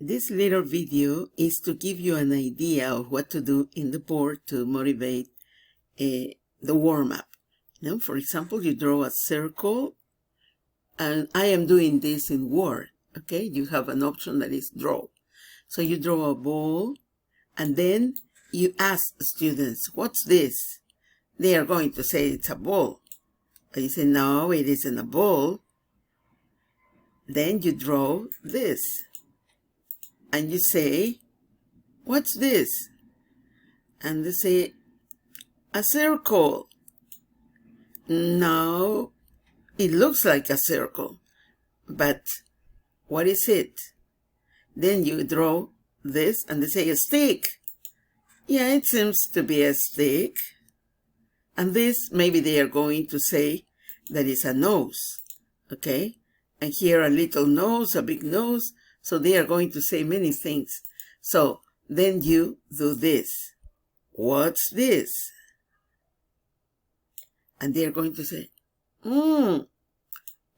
This little video is to give you an idea of what to do in the board to motivate the warm-up. Now, for example, you draw a circle, and I am doing this in Word, okay? You have an option that is draw. So you draw a ball, and then you ask students, what's this? They are going to say it's a ball. But you say, no, it isn't a ball. Then you draw this. And you say, what's this? And they say, a circle. No, it looks like a circle, but what is it? Then you draw this and they say a stick. Yeah, it seems to be a stick. And this, maybe they are going to say that is a nose, okay? And here a little nose, a big nose. So they are going to say many things. So then you do this. What's this? And they are going to say,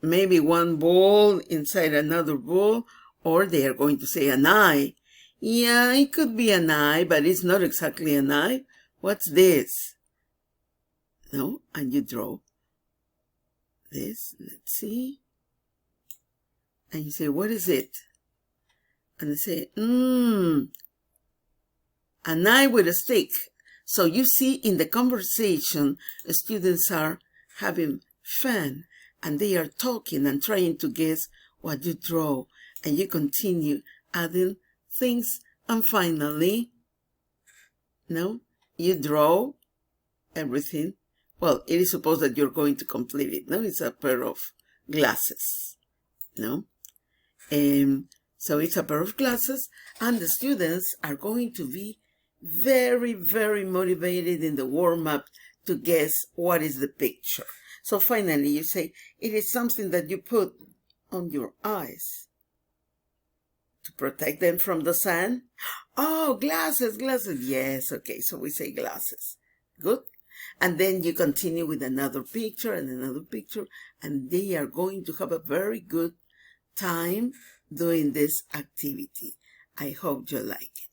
maybe one ball inside another ball, or they are going to say an eye. Yeah, it could be an eye, but it's not exactly an eye. What's this? No, and you draw this. Let's see. And you say, what is it? And they say, an eye with a stick. So you see in the conversation, students are having fun and they are talking and trying to guess what you draw. And you continue adding things. And finally, you draw everything. Well, it is supposed that you're going to complete it. No, it's a pair of glasses. So it's a pair of glasses, and the students are going to be very, very motivated in the warm-up to guess what is the picture. So finally you say, it is something that you put on your eyes to protect them from the sun. Oh, glasses. Yes, okay, so we say glasses. Good. And then you continue with another picture and another picture, and they are going to have a very good time doing this activity. I hope you like it.